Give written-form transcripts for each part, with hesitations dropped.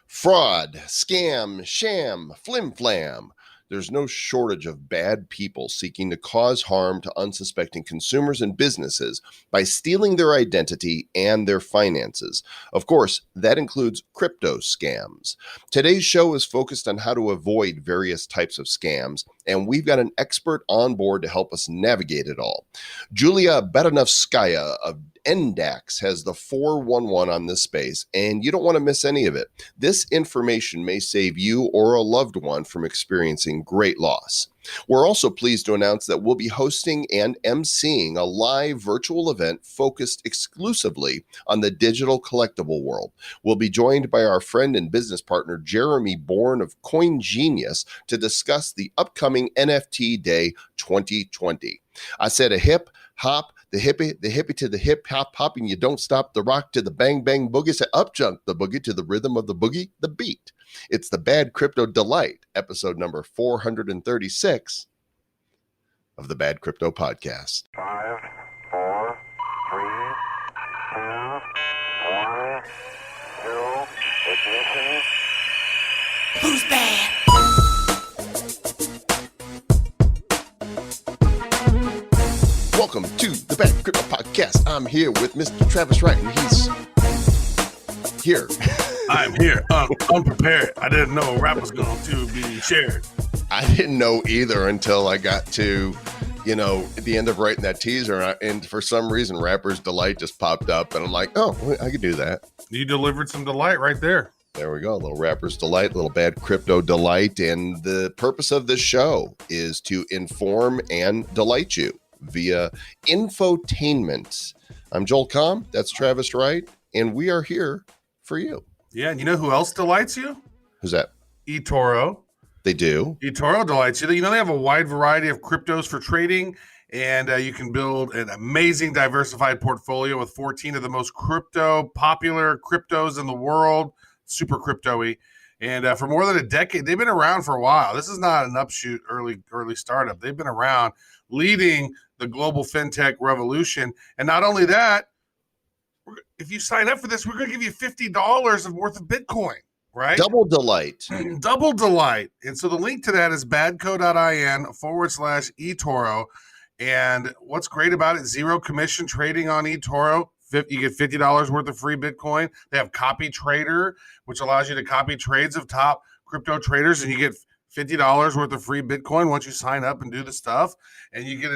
Fraud, scam, sham, flim-flam. There's no shortage of bad people seeking to cause harm to unsuspecting consumers and businesses by stealing their identity and their finances. Of course, that includes crypto scams. Today's show is focused on how to avoid various types of scams, and we've got an expert on board to help us navigate it all. Julia Baranovskaya of NDAX has the 411 on this space, and you don't want to miss any of it. This information may save you or a loved one from experiencing great loss. We're also pleased to announce that we'll be hosting and emceeing a live virtual event focused exclusively on the digital collectible world. We'll be joined by our friend and business partner, Jeremy Born of Coingenius, to discuss the upcoming NFT Day 2020. I said a hip, hop, the hippie to the hip hop hopping, you don't stop the rock to the bang bang boogie, say up jump the boogie to the rhythm of the boogie, the beat. It's the Bad Crypto Delight, episode number 436 of the Bad Crypto Podcast. 5, 4, 3, 2, 1, 0, ignition. Who's bad? Welcome to the Bad Crypto Podcast. I'm here with Mr. Travis Wright, and he's here. I'm here, unprepared. I didn't know rap was going to be shared. I didn't know either until I got to, at the end of writing that teaser, and for some reason, Rapper's Delight just popped up, and I'm like, oh, I could do that. You delivered some delight right there. There we go, a little Rapper's Delight, a little Bad Crypto Delight, and the purpose of this show is to inform and delight you via infotainment. I'm Joel Comm, that's Travis Wright, and we are here for you. Yeah, and you know who else delights you? Who's that? eToro. They do. eToro delights you. They have a wide variety of cryptos for trading, and you can build an amazing diversified portfolio with 14 of the most popular cryptos in the world, super crypto-y. And for more than a decade, they've been around for a while. This is not an upshoot early startup. They've been around leading the global fintech revolution. And not only that, if you sign up for this, we're going to give you $50 worth of Bitcoin, right? Double delight. Double delight. And so the link to that is badco.in/eToro. And what's great about it, zero commission trading on eToro. You get $50 worth of free Bitcoin. They have Copy Trader, which allows you to copy trades of top crypto traders, and you get $50 worth of free Bitcoin once you sign up and do the stuff. And you get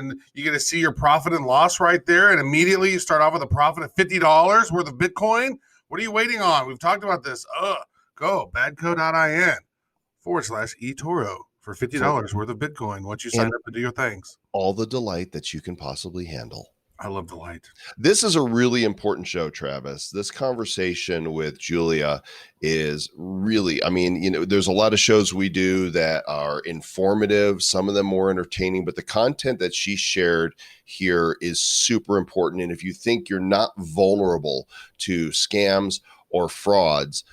to see your profit and loss right there. And immediately you start off with a profit of $50 worth of Bitcoin. What are you waiting on? We've talked about this. Go badco.in/eToro for $50 worth of Bitcoin once you sign up and do your things. All the delight that you can possibly handle. I love delight. This is a really important show, Travis. This conversation with Julia is really, there's a lot of shows we do that are informative, some of them more entertaining, but the content that she shared here is super important. And if you think you're not vulnerable to scams or frauds,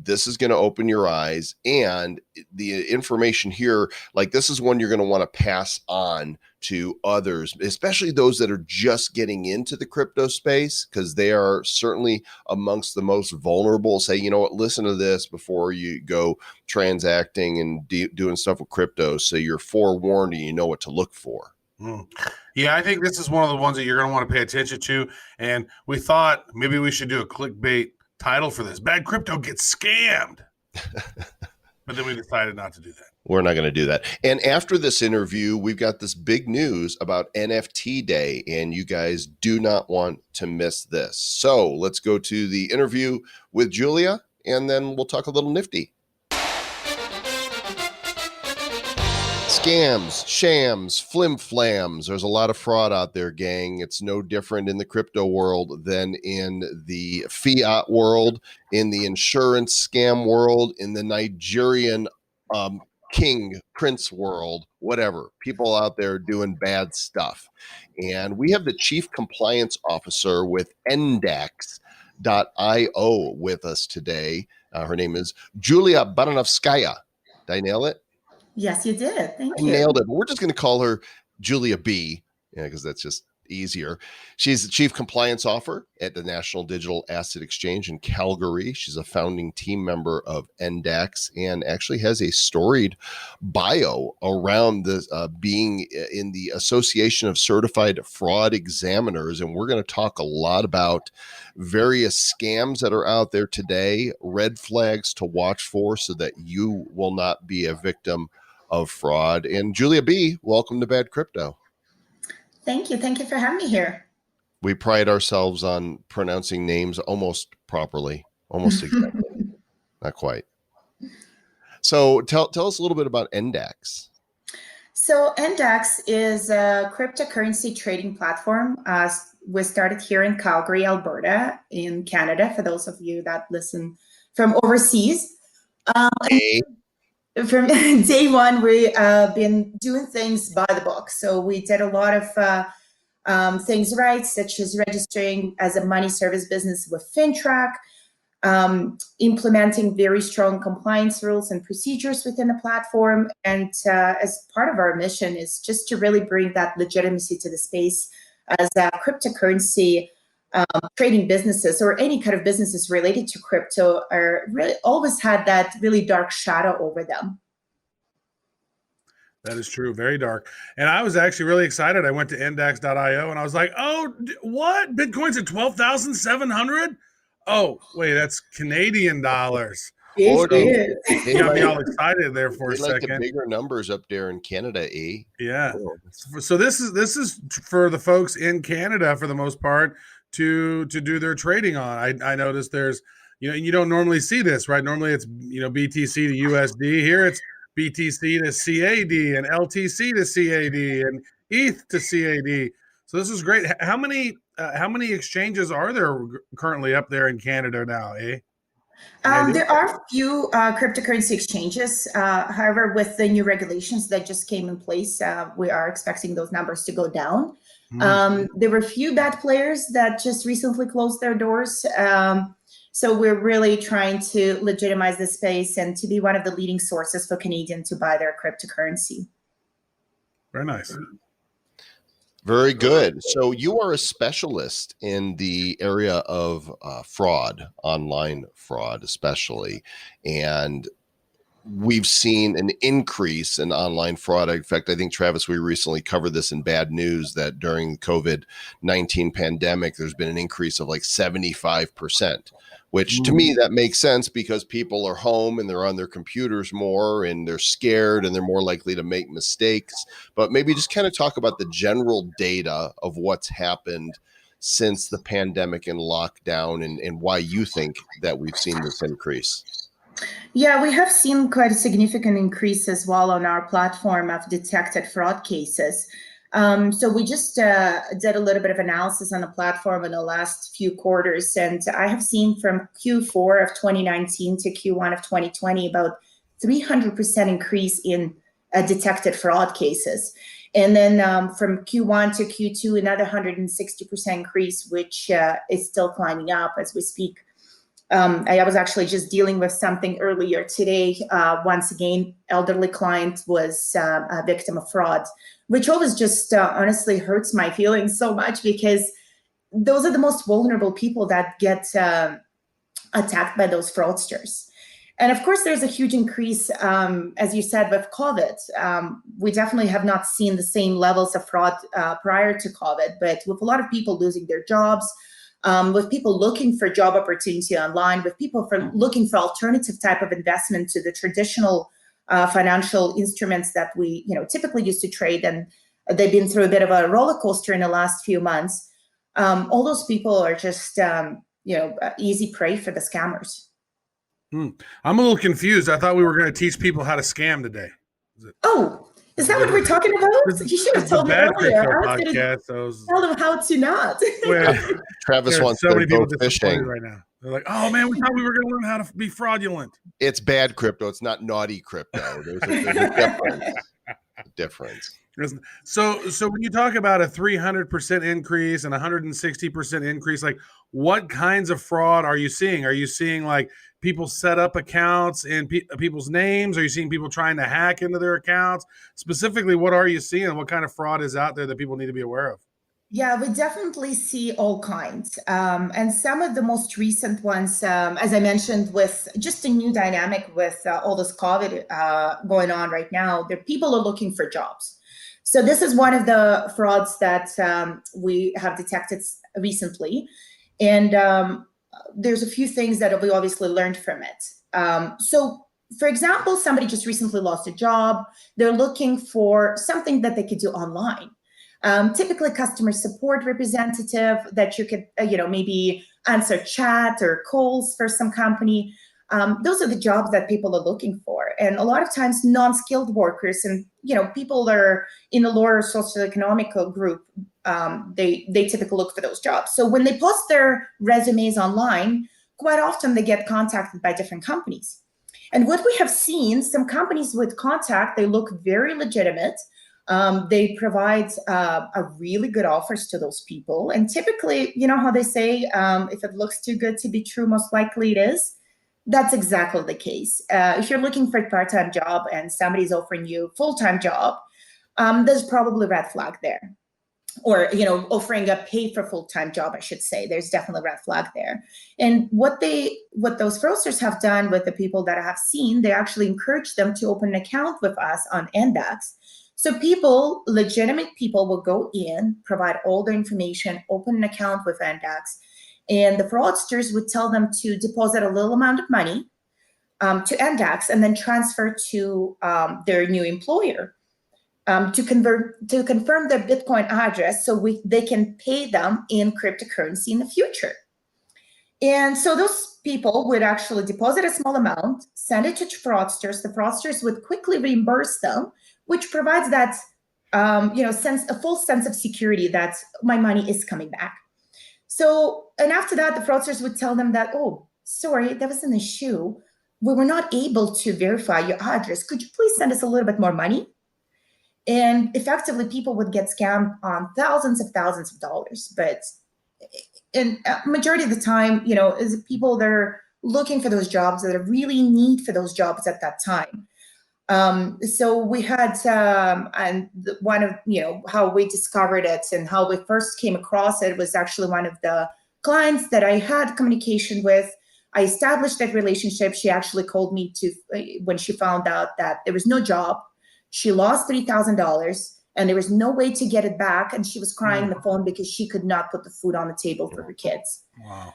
this is going to open your eyes, and the information here, like this is one you're going to want to pass on to others, especially those that are just getting into the crypto space, because they are certainly amongst the most vulnerable. Say, you know what, listen to this before you go transacting and doing stuff with crypto, so you're forewarned and you know what to look for. Yeah, I think this is one of the ones that you're going to want to pay attention to, and we thought maybe we should do a clickbait title for this. Bad Crypto Gets Scammed. But then we decided not to do that. We're not going to do that. And after this interview, we've got this big news about NFT Day, and you guys do not want to miss this. So let's go to the interview with Julia, and then we'll talk a little nifty. Scams, shams, flim-flams. There's a lot of fraud out there, gang. It's no different in the crypto world than in the fiat world, in the insurance scam world, in the Nigerian king, prince world, whatever. People out there doing bad stuff. And we have the chief compliance officer with NDAX.io with us today. Her name is Julia Baranovskaya. Did I nail it? Yes, you did. Thank you. Nailed it. But we're just going to call her Julia B, because that's just easier. She's the Chief Compliance Officer at the National Digital Asset Exchange in Calgary. She's a founding team member of NDAX and actually has a storied bio around this, being in the Association of Certified Fraud Examiners. And we're going to talk a lot about various scams that are out there today, red flags to watch for so that you will not be a victim of fraud. And Julia B., welcome to Bad Crypto. Thank you. Thank you for having me here. We pride ourselves on pronouncing names almost properly, almost exactly. Not quite. So tell us a little bit about NDAX. So NDAX is a cryptocurrency trading platform. We started here in Calgary, Alberta, in Canada, for those of you that listen from overseas. From day one, we been doing things by the book. So we did a lot of things right, such as registering as a money service business with FinTrack, implementing very strong compliance rules and procedures within the platform. And as part of our mission is just to really bring that legitimacy to the space as cryptocurrency trading businesses or any kind of businesses related to crypto are really always had that really dark shadow over them. That is true. Very dark. And I was actually really excited. I went to index.io and I was like, oh, what? Bitcoin's at 12,700? Oh, wait, that's Canadian dollars. They got me all excited there for a second. Like the bigger numbers up there in Canada, eh? Yeah. So this is for the folks in Canada for the most part to do their trading on. I noticed there's, you don't normally see this, right? Normally it's, BTC to USD. Here it's BTC to CAD and LTC to CAD and ETH to CAD. So this is great. How many exchanges are there currently up there in Canada now, eh? There are a few cryptocurrency exchanges. However, with the new regulations that just came in place, we are expecting those numbers to go down. There were a few bad players that just recently closed their doors. So we're really trying to legitimize the space and to be one of the leading sources for Canadians to buy their cryptocurrency. Very nice. Very good. So you are a specialist in the area of fraud, online fraud especially, and we've seen an increase in online fraud. In fact, I think, Travis, we recently covered this in Bad News that during the COVID-19 pandemic, there's been an increase of like 75%, which to me, that makes sense because people are home and they're on their computers more and they're scared and they're more likely to make mistakes. But maybe just kind of talk about the general data of what's happened since the pandemic and lockdown and why you think that we've seen this increase. Yeah, we have seen quite a significant increase as well on our platform of detected fraud cases. So we just did a little bit of analysis on the platform in the last few quarters, and I have seen from Q4 of 2019 to Q1 of 2020 about 300% increase in detected fraud cases. And then from Q1 to Q2, another 160% increase, which is still climbing up as we speak. I was actually just dealing with something earlier today. Once again, elderly client was a victim of fraud, which always just honestly hurts my feelings so much because those are the most vulnerable people that get attacked by those fraudsters. And of course, there's a huge increase, as you said, with COVID. We definitely have not seen the same levels of fraud prior to COVID, but with a lot of people losing their jobs, with people looking for job opportunity online, with people looking for alternative type of investment to the traditional financial instruments that we typically used to trade, and they've been through a bit of a roller coaster in the last few months. All those people are just easy prey for the scammers. I'm a little confused. I thought we were going to teach people how to scam today. Is that what we're talking about? You should have told me earlier. I was going to tell them how to not. Travis wants so many people fishing right now. They're like, "Oh man, we thought we were going to learn how to be fraudulent." It's bad crypto. It's not naughty crypto. There's a difference. So when you talk about a 300% increase and 160% increase, like what kinds of fraud are you seeing? Are you seeing like people set up accounts in people's names? Are you seeing people trying to hack into their accounts? Specifically, what are you seeing? What kind of fraud is out there that people need to be aware of? Yeah, we definitely see all kinds. And some of the most recent ones, as I mentioned, with just a new dynamic with all this COVID going on right now, there people are looking for jobs. So this is one of the frauds that we have detected recently. And there's a few things that we obviously learned from it. So for example, somebody just recently lost a job. They're looking for something that they could do online. Typically customer support representative that you could, maybe answer chat or calls for some company. Those are the jobs that people are looking for. And a lot of times non-skilled workers and, people that are in a lower socioeconomic group, they typically look for those jobs. So when they post their resumes online, quite often they get contacted by different companies. And what we have seen, some companies with contact, they look very legitimate. They provide a really good offers to those people. And typically, you know how they say, if it looks too good to be true, most likely it is. That's exactly the case. If you're looking for a part-time job and somebody's offering you a full-time job, there's probably a red flag there. Or, offering a pay for full-time job, I should say. There's definitely a red flag there. And what those fraudsters have done with the people that I have seen, they actually encourage them to open an account with us on NDAX. So people, legitimate people, will go in, provide all the information, open an account with NDAX, and the fraudsters would tell them to deposit a little amount of money to NDAX and then transfer to their new employer to confirm their Bitcoin address so they can pay them in cryptocurrency in the future. And so those people would actually deposit a small amount, send it to fraudsters. The fraudsters would quickly reimburse them, which provides that a full sense of security that my money is coming back. So, and after that, the fraudsters would tell them that, oh, sorry, that was an issue. We were not able to verify your address. Could you please send us a little bit more money? And effectively, people would get scammed on thousands of dollars. But in majority of the time, is people that are looking for those jobs, that are really need for those jobs at that time. So we had, and one of, how we discovered it and how we first came across it was actually one of the clients that I had communication with. I established that relationship. She actually called me when she found out that there was no job. She lost $3,000 and there was no way to get it back. And she was crying on the phone because she could not put the food on the table for her kids. Wow.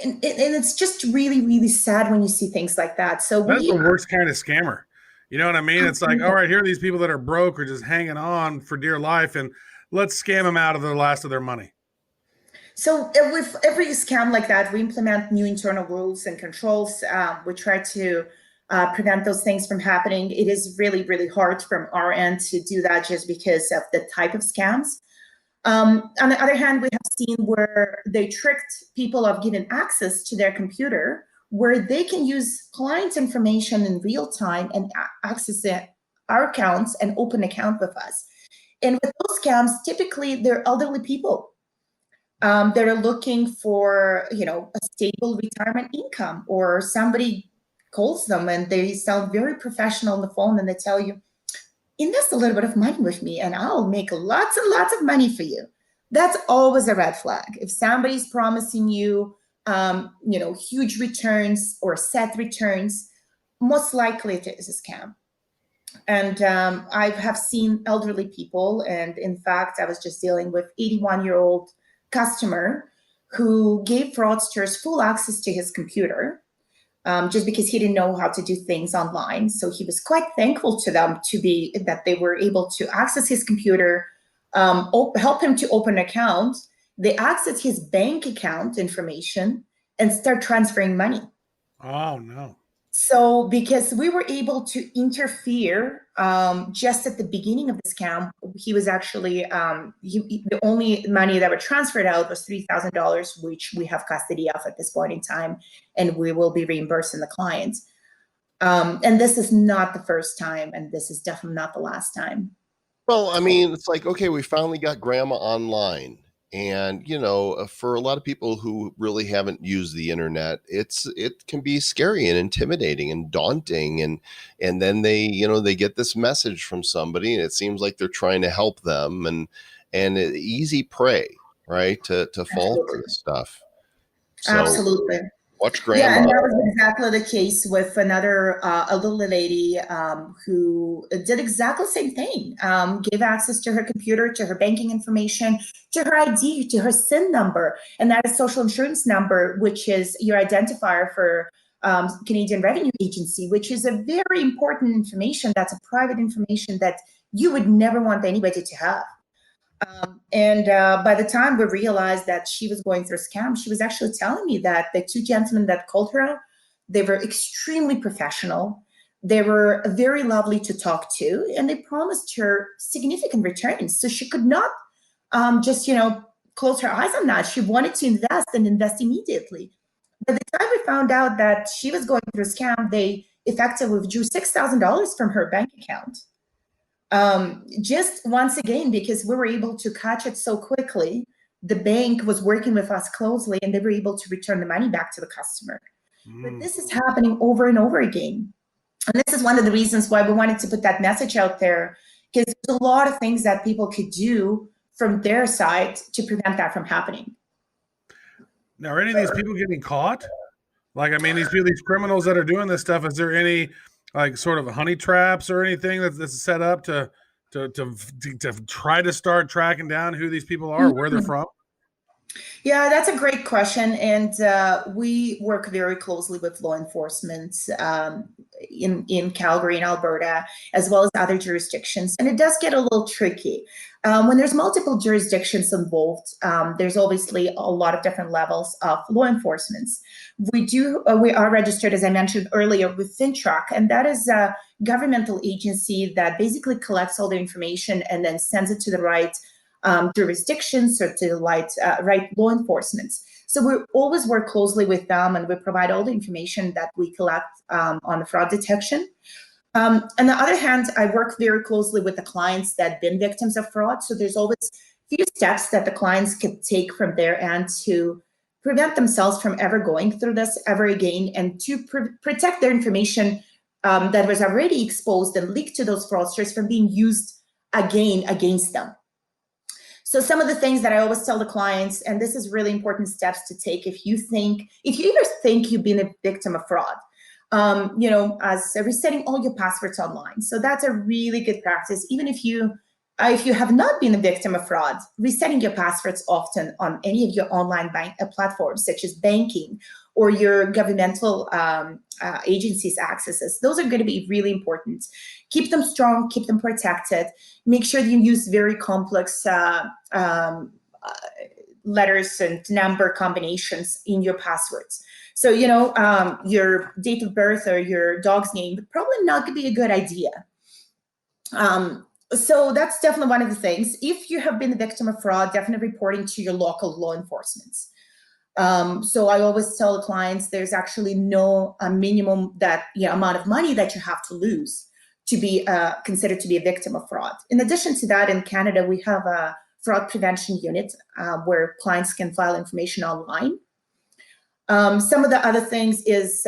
And it's just really, really sad when you see things like that. So that's the worst kind of scammer. You know what I mean? It's like, all right, here are these people that are broke or just hanging on for dear life, and let's scam them out of the last of their money. So with every scam like that, we implement new internal rules and controls. We try to prevent those things from happening. It is really, really hard from our end to do that just because of the type of scams. On the other hand, we have seen where they tricked people of giving access to their computer where they can use client information in real time and access our accounts and open an account with us. And with those scams, typically they're elderly people that are looking for, a stable retirement income, or somebody calls them and they sound very professional on the phone and they tell you, invest a little bit of money with me and I'll make lots and lots of money for you. That's always a red flag. If somebody's promising you, huge returns or set returns, most likely it is a scam. And I have seen elderly people. And in fact, I was just dealing with 81-year-old customer who gave fraudsters full access to his computer just because he didn't know how to do things online. So he was quite thankful to them that they were able to access his computer, help him to open an account. They access his bank account information and start transferring money. Oh, no. So because we were able to interfere just at the beginning of the scam, he was actually, the only money that were transferred out was $3,000, which we have custody of at this point in time, and we will be reimbursing the client. And this is not the first time, and this is definitely not the last time. Well, I mean, it's like, okay, we finally got grandma online. And, for a lot of people who really haven't used the internet, it can be scary and intimidating and daunting. And then they get this message from somebody and it seems like they're trying to help them. and an easy prey, right? To fall for Absolutely. this stuff. So Absolutely. watch Yeah, grandma. and that was exactly the case with another, a little lady who did exactly the same thing. Gave access to her computer, to her banking information, to her ID, to her SIN number, and that is social insurance number, which is your identifier for Canadian Revenue Agency, which is a very important information. That's a private information that you would never want anybody to have. And by the time we realized that she was going through a scam, she was actually telling me that the two gentlemen that called her, they were extremely professional. They were very lovely to talk to, and they promised her significant returns. So she could not just, close her eyes on that. She wanted to invest and invest immediately. By the time we found out that she was going through a scam, they effectively withdrew $6,000 from her bank account. Just once again, because we were able to catch it so quickly, the bank was working with us closely and they were able to return the money back to the customer. But this is happening over and over again. And this is one of the reasons why we wanted to put that message out there, because there's a lot of things that people could do from their side to prevent that from happening. Now, are any of these people getting caught? Like, I mean, these criminals that are doing this stuff, is there any like sort of honey traps or anything that's set up to try to start tracking down who these people are, where they're from? Yeah, that's a great question. And we work very closely with law enforcement in Calgary and Alberta, as well as other jurisdictions. And it does get a little tricky. When there's multiple jurisdictions involved, there's obviously a lot of different levels of law enforcement. We are registered, as I mentioned earlier, with FinTrack, and that is a governmental agency that basically collects all the information and then sends it to the right jurisdictions or to the right law enforcement. So we always work closely with them, and we provide all the information that we collect on the fraud detection. On the other hand, I work very closely with the clients that have been victims of fraud. So there's always a few steps that the clients can take from their end to prevent themselves from ever going through this ever again, and to protect their information that was already exposed and leaked to those fraudsters from being used again against them. So some of the things that I always tell the clients, and this is really important steps to take if you ever think you've been a victim of fraud, as resetting all your passwords online. So that's a really good practice. Even if you have not been a victim of fraud, resetting your passwords often on any of your online platforms, such as banking or your governmental agencies' accesses. Those are going to be really important. Keep them strong, keep them protected. Make sure you use very complex letters and number combinations in your passwords. So, your date of birth or your dog's name would probably not be a good idea. So that's definitely one of the things. If you have been a victim of fraud, definitely reporting to your local law enforcement. So I always tell the clients there's actually no minimum amount of money that you have to lose to be considered to be a victim of fraud. In addition to that, in Canada, we have a fraud prevention unit where clients can file information online. Some of the other things is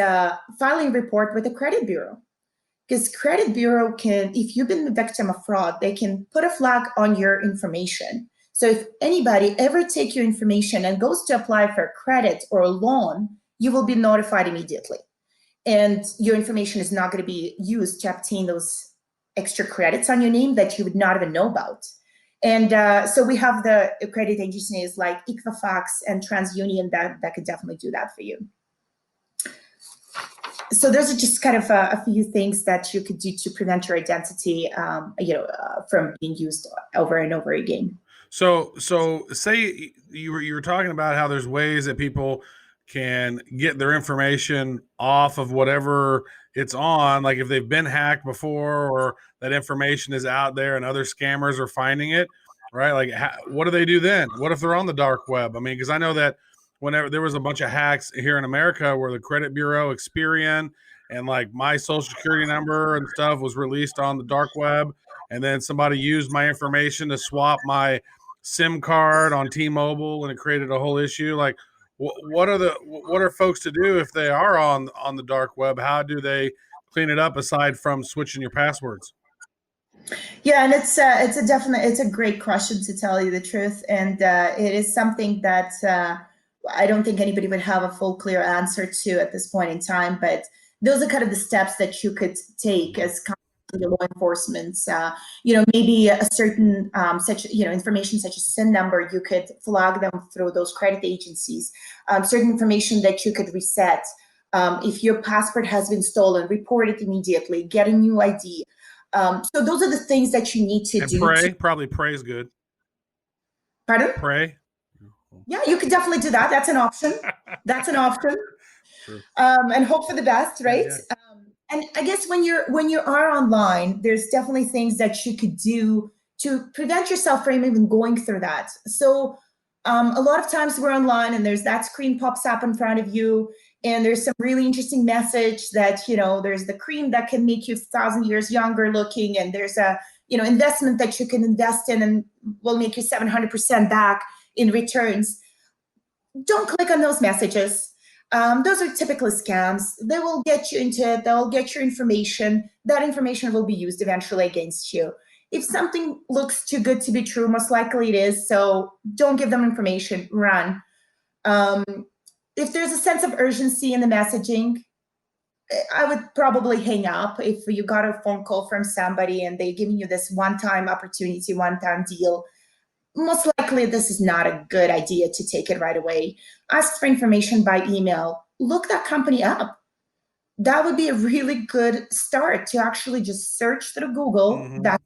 filing a report with the credit bureau. Because credit bureau if you've been the victim of fraud, they can put a flag on your information. So if anybody ever take your information and goes to apply for credit or a loan, you will be notified immediately. And your information is not going to be used to obtain those extra credits on your name that you would not even know about. And so we have the credit agencies like Equifax and TransUnion that could definitely do that for you. So those are just kind of a few things that you could do to prevent your identity, from being used over and over again. So say you were talking about how there's ways that people can get their information off of whatever it's on, like if they've been hacked before or that information is out there and other scammers are finding it, right? Like, what do they do then? What if they're on the dark web? I mean, because I know that whenever there was a bunch of hacks here in America where the credit bureau, Experian, and like my social security number and stuff was released on the dark web, and then somebody used my information to swap my SIM card on T-Mobile, and it created a whole issue. Like, what are folks to do if they are on the dark web? How do they clean it up aside from switching your passwords? Yeah, and it's a great question, to tell you the truth, and it is something that I don't think anybody would have a full, clear answer to at this point in time. But those are kind of the steps that you could take as law enforcement. Maybe a certain information such as SIN number, you could flag them through those credit agencies. Certain information that you could reset. If your passport has been stolen, report it immediately. Get a new ID. So those are the things that you need to And do. probably pray is good. Pardon? Pray. Yeah, you could definitely do that. That's an option. That's an option. True. And hope for the best, right? Yeah. And I guess when you are online, there's definitely things that you could do to prevent yourself from even going through that. So a lot of times we're online and there's that screen pops up in front of you, and there's some really interesting message that, there's the cream that can make you 1,000 years younger looking, and there's a investment that you can invest in and will make you 700% back in returns. Don't click on those messages. Those are typically scams. They will get you into it. They'll get your information. That information will be used eventually against you. If something looks too good to be true, most likely it is. So don't give them information. Run. If there's a sense of urgency in the messaging, I would probably hang up. If you got a phone call from somebody and they're giving you this one-time opportunity, one-time deal, most likely this is not a good idea to take it right away. Ask for information by email. Look that company up. That would be a really good start, to actually just search through Google. Mm-hmm. That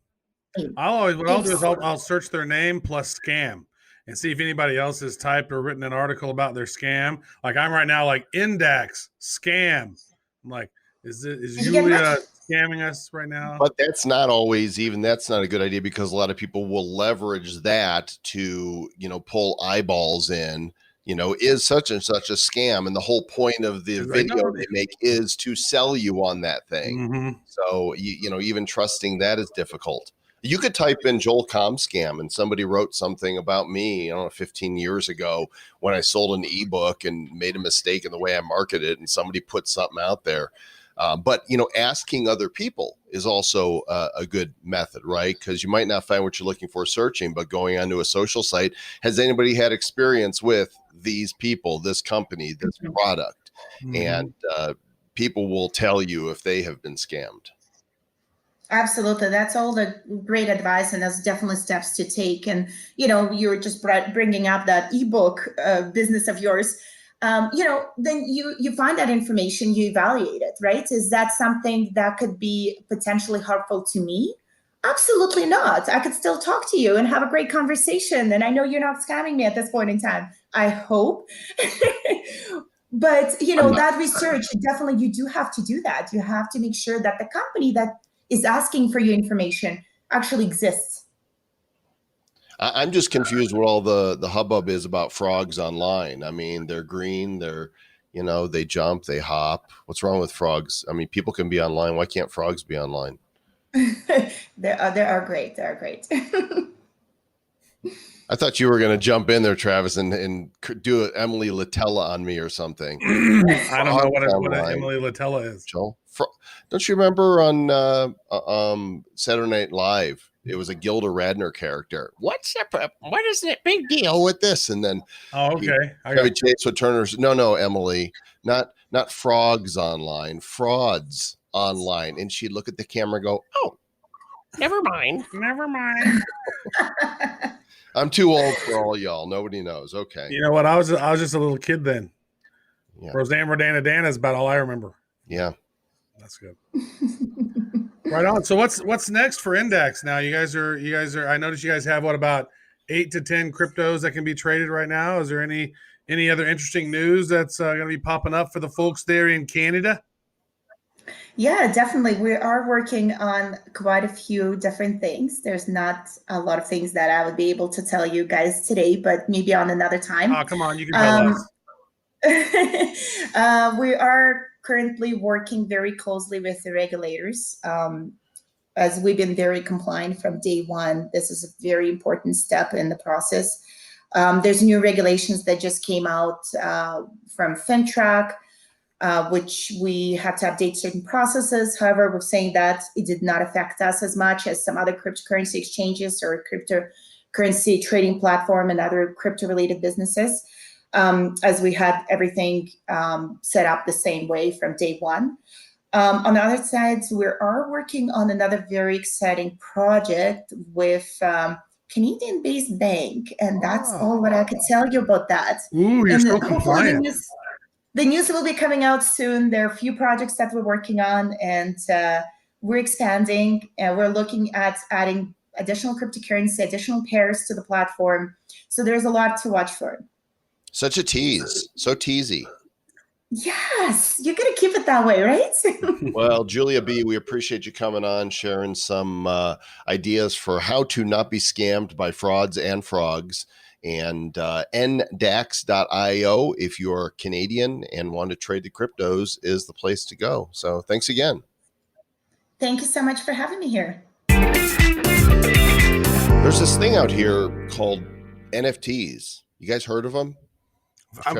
I'll do is I'll search their name plus scam and see if anybody else has typed or written an article about their scam. Like I'm right now, like NDAX scam. I'm like, is Julia scamming us right now? But that's not a good idea, because a lot of people will leverage that to, pull eyeballs in, is such and such a scam. And the whole point of the video they make is to sell you on that thing. Mm-hmm. So, even trusting that is difficult. You could type in Joel Com scam, and somebody wrote something about me, 15 years ago when I sold an ebook and made a mistake in the way I marketed it, and somebody put something out there. But asking other people is also a good method, right? Because you might not find what you're looking for searching, but going onto a social site, has anybody had experience with these people, this company, this product? Mm-hmm. And people will tell you if they have been scammed. Absolutely. That's all the great advice, and that's definitely steps to take. And, you're just bringing up that ebook business of yours. Then you find that information, you evaluate it, right? Is that something that could be potentially harmful to me? Absolutely not. I could still talk to you and have a great conversation. And I know you're not scamming me at this point in time, I hope. But, that research, definitely you do have to do that. You have to make sure that the company that is asking for your information actually exists. I'm just confused what all the hubbub is about frogs online. I mean, they're green, they're, they jump, they hop. What's wrong with frogs? I mean, people can be online. Why can't frogs be online? They are great. They are great. I thought you were going to jump in there, Travis, and do an Emily Latella on me or something. I don't know what Emily Latella is. Joel, don't you remember on Saturday Night Live? It was a Gilda Radner character. What is that big deal with this? And then, Chevy Chase would turn her. No, Emily, not frogs online, frauds online, and she'd look at the camera and go, "Oh, never mind." I'm too old for all y'all. Nobody knows. Okay. You know what? I was just a little kid then. Yeah. Roseanne Rodana is about all I remember. Yeah. That's good. Right on. So what's next for NDAX now? You guys are I noticed you guys have about 8 to 10 cryptos that can be traded right now. Is there any other interesting news that's going to be popping up for the folks there in Canada? Yeah, definitely. We are working on quite a few different things. There's not a lot of things that I would be able to tell you guys today, but maybe on another time. Oh, come on. You can tell us. We are currently working very closely with the regulators. As we've been very compliant from day one, this is a very important step in the process. There's new regulations that just came out from FinTrack. which we had to update certain processes. However, we're saying that it did not affect us as much as some other cryptocurrency exchanges or cryptocurrency trading platform and other crypto-related businesses, as we had everything set up the same way from day one. On the other side, we are working on another very exciting project with Canadian-based bank, and that's all what I could tell you about that. Ooh, you're And so hopefully compliant. the news will be coming out soon. There are a few projects that we're working on, and we're expanding, and we're looking at adding additional cryptocurrency, additional pairs to the platform. So there's a lot to watch for. Such a tease. So teasy. Yes, you're going to keep it that way, right? Well, Julia B., we appreciate you coming on, sharing some ideas for how to not be scammed by frauds and frogs. And NDAX.io, if you're Canadian and want to trade the cryptos, is the place to go. So thanks again. Thank you so much for having me here. There's this thing out here called NFTs. You guys heard of them? I'm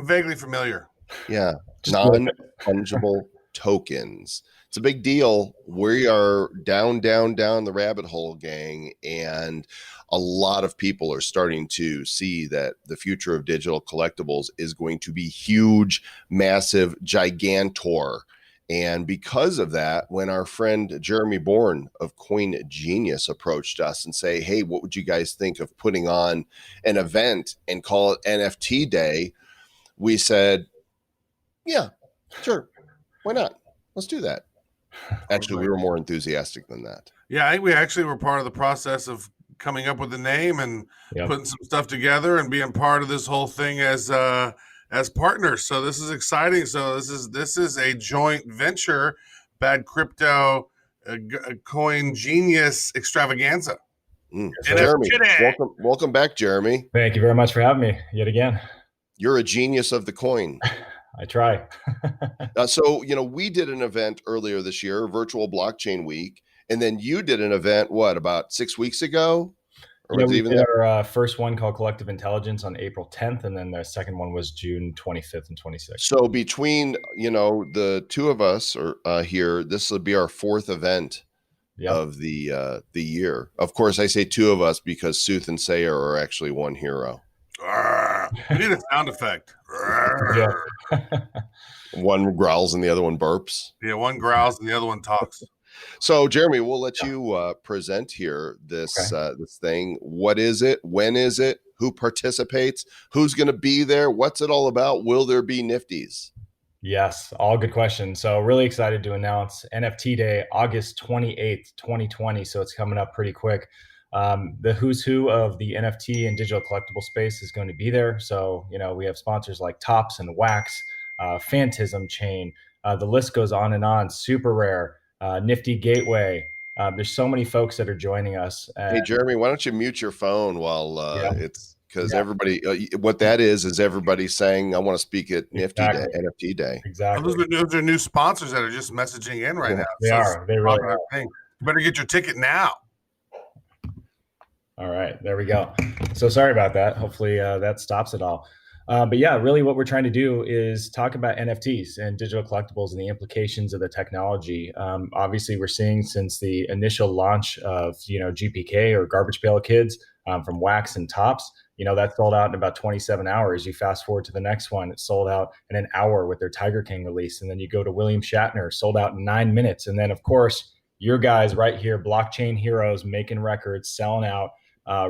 vaguely familiar. Yeah, non-fungible tokens. It's a big deal. We are down the rabbit hole, gang, and a lot of people are starting to see that the future of digital collectibles is going to be huge, massive, gigantor. And because of that, when our friend Jeremy Born of Coingenius approached us and say, hey, what would you guys think of putting on an event and call it NFT Day? We said, yeah, sure. Why not? Let's do that. Actually, we were more enthusiastic than that. Yeah, I think we actually were part of the process of coming up with the name and putting some stuff together and being part of this whole thing as partners. So this is exciting. So this is a joint venture, Bad Crypto Coingenius extravaganza. Jeremy, welcome back, Jeremy. Thank you very much for having me yet again. You're a genius of the coin. I try. So, we did an event earlier this year, Virtual Blockchain Week, and then you did an event, about 6 weeks ago? Or we did our first one called Collective Intelligence on April 10th, and then the second one was June 25th and 26th. So between, the two of us here, this will be our fourth event of the year. Of course, I say two of us because Sooth and Sayer are actually one hero. We need a sound effect. One growls and the other one burps. Yeah, one growls and the other one talks. So, Jeremy, we'll let you present here this thing. What is it? When is it? Who participates? Who's going to be there? What's it all about? Will there be Nifties? Yes, all good questions. So really excited to announce NFT Day, August 28th, 2020. So it's coming up pretty quick. The who's who of the NFT and digital collectible space is going to be there. So, we have sponsors like Tops and Wax, Phantism Chain. The list goes on and on. Super Rare, Nifty Gateway. There's so many folks that are joining us. Hey, Jeremy, why don't you mute your phone while it's because everybody, what that is everybody saying, I want to speak at Nifty Day, NFT Day. Exactly. Those are new sponsors that are just messaging in right now. They are. They really are. You better get your ticket now. All right, there we go. So sorry about that. Hopefully that stops it all. But yeah, really what we're trying to do is talk about NFTs and digital collectibles and the implications of the technology. Obviously, we're seeing since the initial launch of, GPK or Garbage Pail Kids from Wax and Tops, that sold out in about 27 hours. You fast forward to the next one, it sold out in an hour with their Tiger King release. And then you go to William Shatner, sold out in 9 minutes. And then, of course, your guys right here, blockchain heroes, making records, selling out.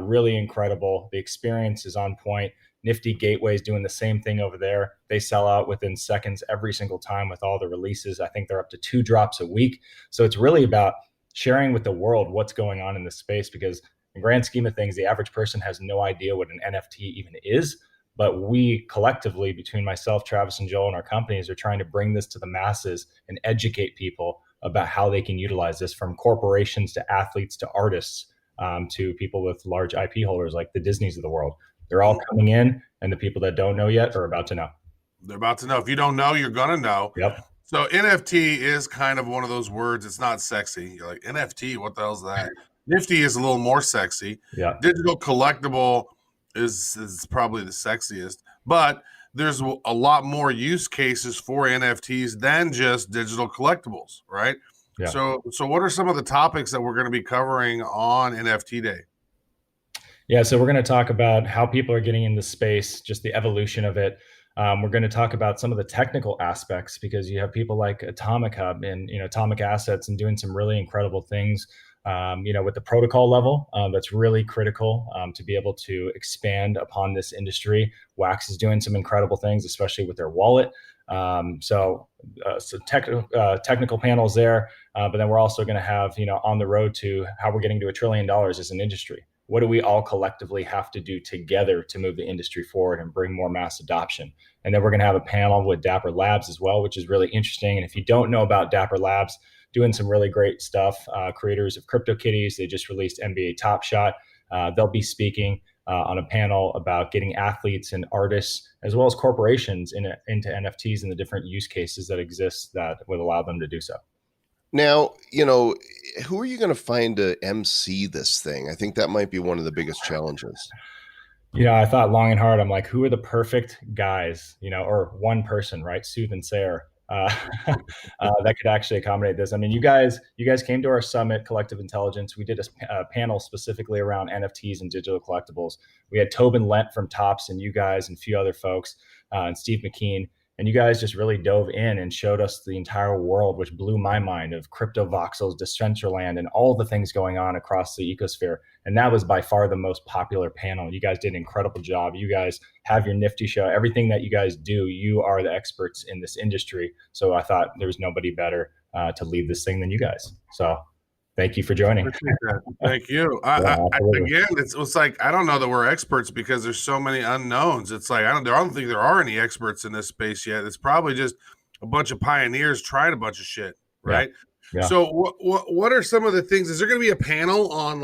Really incredible. The experience is on point. Nifty Gateway is doing the same thing over there. They sell out within seconds every single time with all the releases. I think they're up to 2 drops a week. So it's really about sharing with the world what's going on in this space, because in the grand scheme of things, the average person has no idea what an NFT even is. But we collectively, between myself, Travis, and Joel, and our companies, are trying to bring this to the masses and educate people about how they can utilize this, from corporations to athletes to artists. To people with large IP holders like the Disneys of the world. They're all coming in, and the people that don't know yet are about to know. They're about to know. If you don't know, you're going to know. Yep. So NFT is kind of one of those words. It's not sexy. You're like, NFT, what the hell's that? Nifty is a little more sexy. Yeah. Digital collectible is probably the sexiest. But there's a lot more use cases for NFTs than just digital collectibles, right? Yeah. So what are some of the topics that we're going to be covering on NFT Day? Yeah, so we're going to talk about how people are getting into space, just the evolution of it. We're going to talk about some of the technical aspects because you have people like Atomic Hub and Atomic Assets and doing some really incredible things. With the protocol level, that's really critical to be able to expand upon this industry. Wax is doing some incredible things, especially with their wallet. So technical panels there, but then we're also going to have on the road to how we're getting to $1 trillion as an industry. What do we all collectively have to do together to move the industry forward and bring more mass adoption? And then we're going to have a panel with Dapper Labs as well, which is really interesting. And if you don't know about Dapper Labs, doing some really great stuff, creators of CryptoKitties, they just released NBA Top Shot. They'll be speaking on a panel about getting athletes and artists, as well as corporations into NFTs and the different use cases that exist that would allow them to do so. Now, who are you going to find to MC this thing? I think that might be one of the biggest challenges. I thought long and hard. I'm like, who are the perfect guys, or one person, right? Sooth and Sayer, that could actually accommodate this. I mean, you guys came to our summit, Collective Intelligence. We did a panel specifically around NFTs and digital collectibles. We had Tobin Lent from Tops and you guys and a few other folks, and Steve McKean. And you guys just really dove in and showed us the entire world, which blew my mind, of crypto voxels, Decentraland, and all the things going on across the ecosphere. And that was by far the most popular panel. You guys did an incredible job. You guys have your Nifty show. Everything that you guys do, you are the experts in this industry. So I thought there was nobody better to lead this thing than you guys. So thank you for joining. Thank you. Again, it's like, I don't know that we're experts because there's so many unknowns. It's like, I don't think there are any experts in this space yet. It's probably just a bunch of pioneers trying a bunch of shit. Right. Yeah. So what are some of the things? Is there going to be a panel on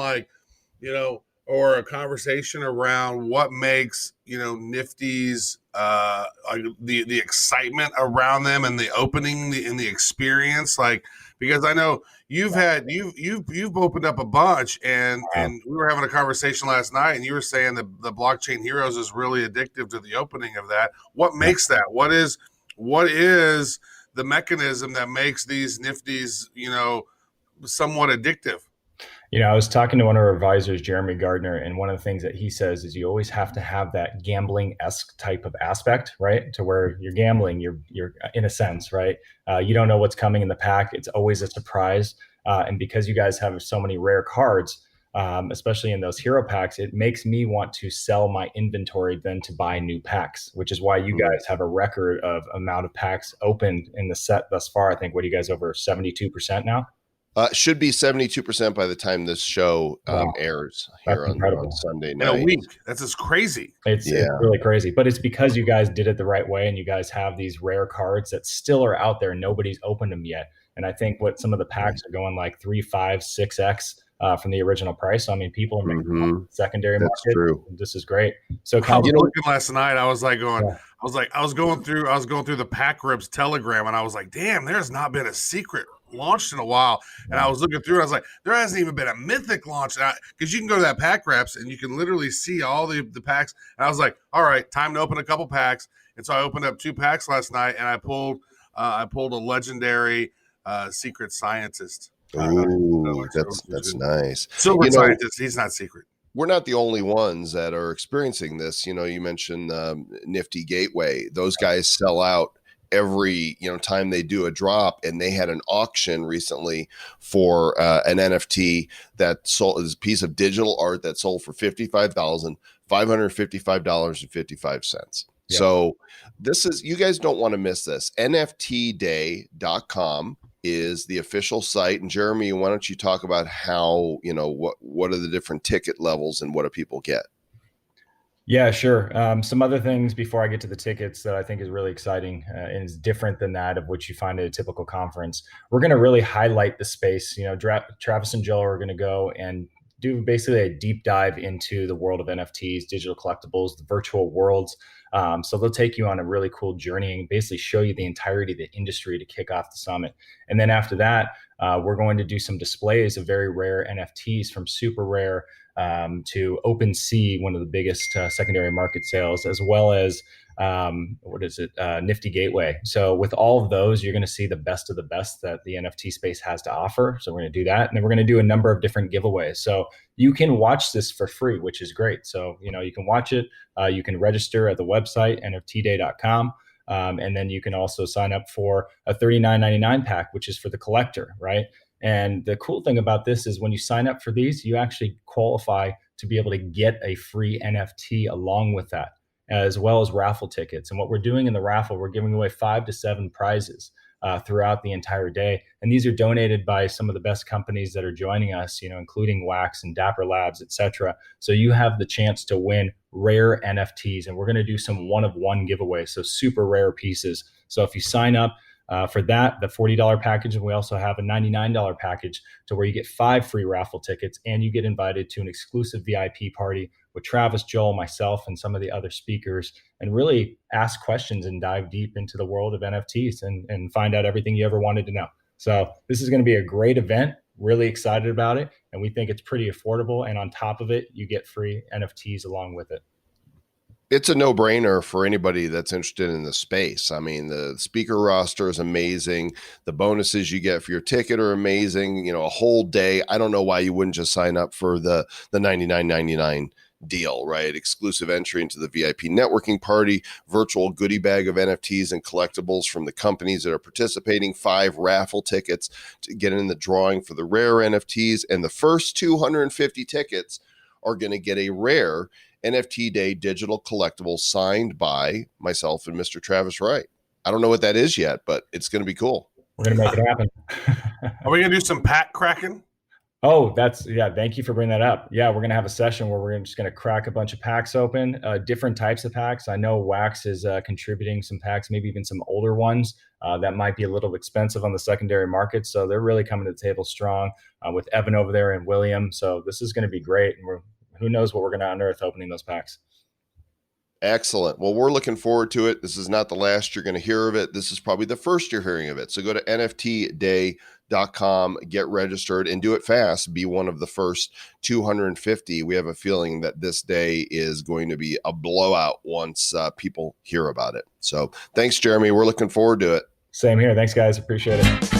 or a conversation around what makes, Nifty's, the excitement around them and the opening and the experience? Because I know you've opened up a bunch, and we were having a conversation last night, and you were saying that the Blockchain Heroes is really addictive to the opening of that. What makes that? What is the mechanism that makes these Nifties, somewhat addictive? I was talking to one of our advisors, Jeremy Gardner, and one of the things that he says is you always have to have that gambling-esque type of aspect, right? To where you're gambling, you're in a sense, right? You don't know what's coming in the pack. It's always a surprise. And because you guys have so many rare cards, especially in those hero packs, it makes me want to sell my inventory than to buy new packs, which is why you guys have a record of amount of packs opened in the set thus far. I think, what are you guys, over 72% now? Should be 72% by the time this show airs here on Sunday night. In a week. That's just crazy. It's really crazy. But it's because you guys did it the right way, and you guys have these rare cards that still are out there. Nobody's opened them yet. And I think what some of the packs are going like 3, 5, 6x from the original price. So, I mean, people are making secondary market. True. This is great. So I was looking last night. I was going through the Pack Ribs Telegram, and I was like, damn, there's not been a secret launched in a while. And I was looking through, and I was like, there hasn't even been a mythic launch, because you can go to that Pack Reps and you can literally see all the packs. And I was like, all right, time to open a couple packs. And so I opened up 2 packs last night, and I pulled a legendary Secret Scientist. Ooh, that's nice. Silver Scientist, he's not secret. We're not the only ones that are experiencing this. You mentioned Nifty Gateway. Those guys sell out every time they do a drop, and they had an auction recently for an NFT that sold, is a piece of digital art that sold for $55,555.55. Yep. So this is, you guys don't want to miss this. NFTday.com is the official site. And Jeremy, why don't you talk about how, what are the different ticket levels and what do people get? Yeah, sure. Some other things before I get to the tickets that I think is really exciting and is different than that of what you find at a typical conference. We're going to really highlight the space. Travis and Joe are going to go and do basically a deep dive into the world of NFTs, digital collectibles, the virtual worlds. So they'll take you on a really cool journey and basically show you the entirety of the industry to kick off the summit. And then after that, we're going to do some displays of very rare NFTs, from super rare to OpenSea, one of the biggest secondary market sales, as well as what is it? Nifty Gateway. So with all of those, you're going to see the best of the best that the NFT space has to offer. So we're going to do that. And then we're going to do a number of different giveaways. So you can watch this for free, which is great. So, you can watch it. You can register at the website, nftday.com. And then you can also sign up for a $39.99 pack, which is for the collector, right? And the cool thing about this is when you sign up for these, you actually qualify to be able to get a free NFT along with that, as well as raffle tickets. And what we're doing in the raffle, we're giving away 5 to 7 prizes throughout the entire day. And these are donated by some of the best companies that are joining us, including Wax and Dapper Labs, et cetera. So you have the chance to win rare NFTs, and we're going to do some one-of-one giveaways, so super rare pieces. So if you sign up for that, the $40 package, and we also have a $99 package to where you get 5 free raffle tickets, and you get invited to an exclusive VIP party with Travis, Joel, myself, and some of the other speakers, and really ask questions and dive deep into the world of NFTs and find out everything you ever wanted to know. So this is going to be a great event. Really excited about it. And we think it's pretty affordable. And on top of it, you get free NFTs along with it. It's a no-brainer for anybody that's interested in the space. I mean, the speaker roster is amazing. The bonuses you get for your ticket are amazing. A whole day. I don't know why you wouldn't just sign up for the $99.99 deal, right? Exclusive entry into the VIP networking party, virtual goodie bag of NFTs and collectibles from the companies that are participating, 5 raffle tickets to get in the drawing for the rare NFTs, and the first 250 tickets are going to get a rare NFT Day digital collectible signed by myself and Mr. Travis Wright. I don't know what that is yet, but it's going to be cool. We're going to make it happen. Are we going to do some pack cracking? Oh, thank you for bringing that up. Yeah, we're going to have a session where we're just going to crack a bunch of packs open, different types of packs. I know Wax is contributing some packs, maybe even some older ones that might be a little expensive on the secondary market. So they're really coming to the table strong with Evan over there and William. So this is going to be great. And who knows what we're going to unearth opening those packs. Excellent. Well, we're looking forward to it. This is not the last you're going to hear of it. This is probably the first you're hearing of it. So go to nftday.com, get registered, and do it fast. Be one of the first 250. We have a feeling that this day is going to be a blowout once people hear about it. So thanks, Jeremy. We're looking forward to it. Same here. Thanks, guys. Appreciate it.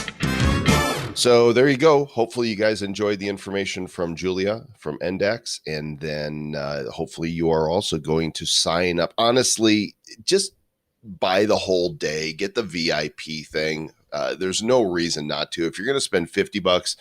So there you go. Hopefully you guys enjoyed the information from Julia from NDAX, and then hopefully you are also going to sign up. Honestly, just buy the whole day, get the VIP thing. There's no reason not to. If you're going to spend $50,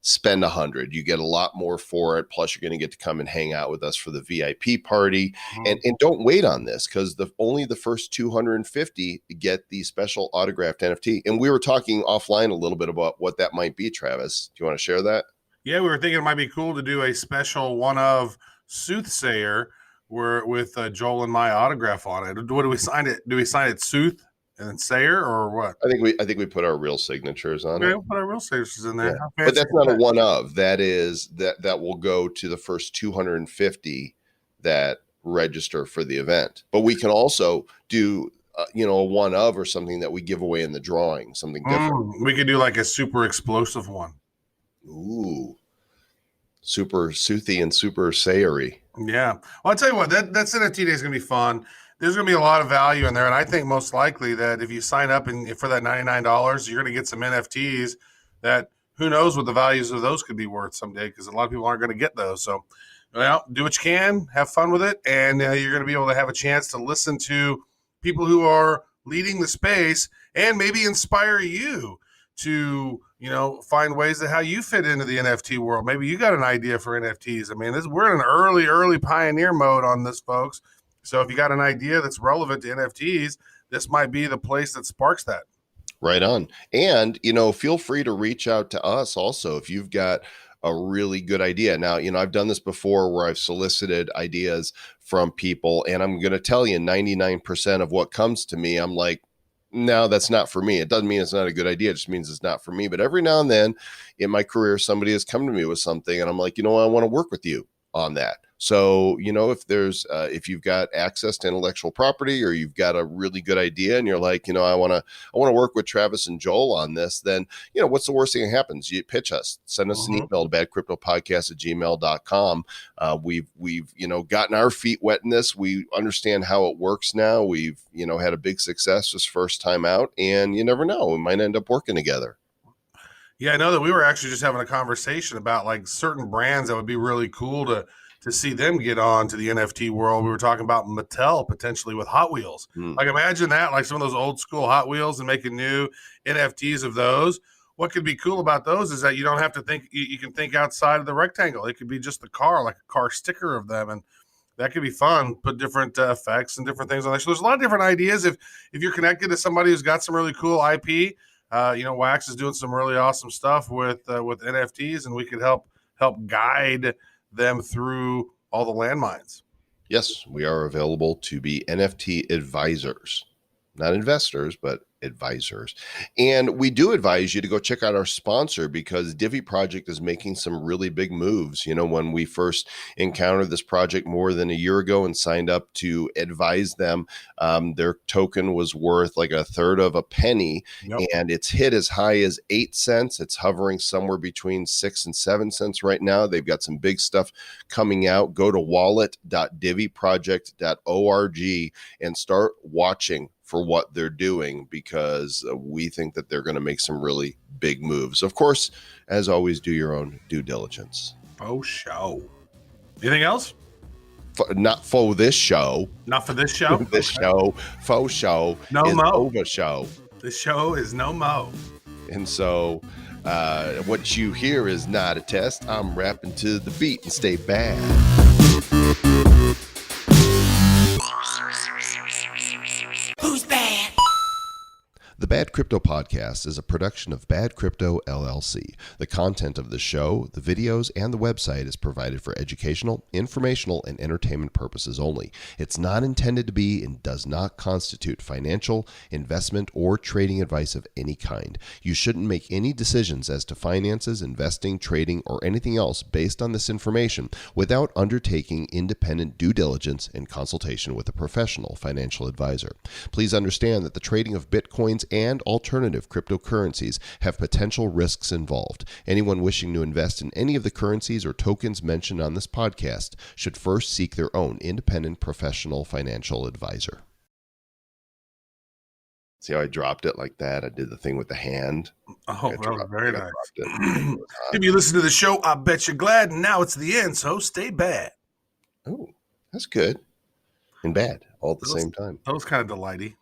spend $100. You get a lot more for it. Plus, you're going to get to come and hang out with us for the VIP party. And don't wait on this, because only the first 250 get the special autographed NFT. And we were talking offline a little bit about what that might be, Travis. Do you want to share that? Yeah, we were thinking it might be cool to do a special one of Soothsayer with Joel and my autograph on it. What do we sign it? Do we sign it Sooth and then Sayer, or what? I think we put our real signatures on it. We'll put our real signatures in there. Yeah. But that's not a one of. That will go to the first 250 that register for the event. But we can also do a one of, or something that we give away in the drawing, something different. We could do like a super explosive one. Ooh, super Soothy and super Sayery. Yeah. Well, I'll tell you what, that's NFT Day is going to be fun. There's going to be a lot of value in there. And I think most likely that if you sign up and for that $99, you're going to get some NFTs that who knows what the values of those could be worth someday, because a lot of people aren't going to get those. So, do what you can, have fun with it. And you're going to be able to have a chance to listen to people who are leading the space and maybe inspire you to, find ways that how you fit into the NFT world. Maybe you got an idea for NFTs. I mean, we're in an early pioneer mode on this, folks. So if you got an idea that's relevant to NFTs, this might be the place that sparks that. Right on. And, feel free to reach out to us also if you've got a really good idea. Now, I've done this before where I've solicited ideas from people, and I'm going to tell you 99% of what comes to me, I'm like, no, that's not for me. It doesn't mean it's not a good idea. It just means it's not for me. But every now and then in my career, somebody has come to me with something, and I'm like, I want to work with you on that. So, if you've got access to intellectual property, or you've got a really good idea and you're like, I want to work with Travis and Joel on this, then, what's the worst thing that happens? You pitch us, send us an email to badcryptopodcast@gmail.com. We've gotten our feet wet in this. We understand how it works now. We've, had a big success this first time out, and you never know, we might end up working together. Yeah, I know that we were actually just having a conversation about like certain brands that would be really cool to see them get on to the NFT world. We were talking about Mattel potentially with Hot Wheels. Like imagine that, like some of those old school Hot Wheels and making new NFTs of those. What could be cool about those is that you don't have to think, you can think outside of the rectangle. It could be just the car, like a car sticker of them. And that could be fun. Put different effects and different things on there. So there's a lot of different ideas. If you're connected to somebody who's got some really cool IP, Wax is doing some really awesome stuff with NFTs, and we could help guide them through all the landmines. Yes, we are available to be NFT advisors, not investors, but advisors. And we do advise you to go check out our sponsor, because Divi Project is making some really big moves. When we first encountered this project more than a year ago and signed up to advise them, their token was worth like a third of a penny. Yep. And it's hit as high as 8 cents. It's hovering somewhere between 6 and 7 cents right now. They've got some big stuff coming out. Go to wallet.diviproject.org and start watching for what they're doing, because we think that they're going to make some really big moves. Of course, as always, do your own due diligence. Oh, show. Anything else? Not for this show. Not for this show? This show, faux show, no is mo. over show. This show is no mo. And so what you hear is not a test. I'm rapping to the beat and stay bad. Who's bad? The Bad Crypto Podcast is a production of Bad Crypto LLC. The content of the show, the videos, and the website is provided for educational, informational, and entertainment purposes only. It's not intended to be and does not constitute financial, investment, or trading advice of any kind. You shouldn't make any decisions as to finances, investing, trading, or anything else based on this information without undertaking independent due diligence and consultation with a professional financial advisor. Please understand that the trading of Bitcoins and alternative cryptocurrencies have potential risks involved. Anyone wishing to invest in any of the currencies or tokens mentioned on this podcast should first seek their own independent professional financial advisor. See how I dropped it like that? I did the thing with the hand. Oh, well, very nice. If you listen to the show, I bet you're glad. And now it's the end, so stay bad. Oh, that's good and bad all at the same time. That was kind of delighty.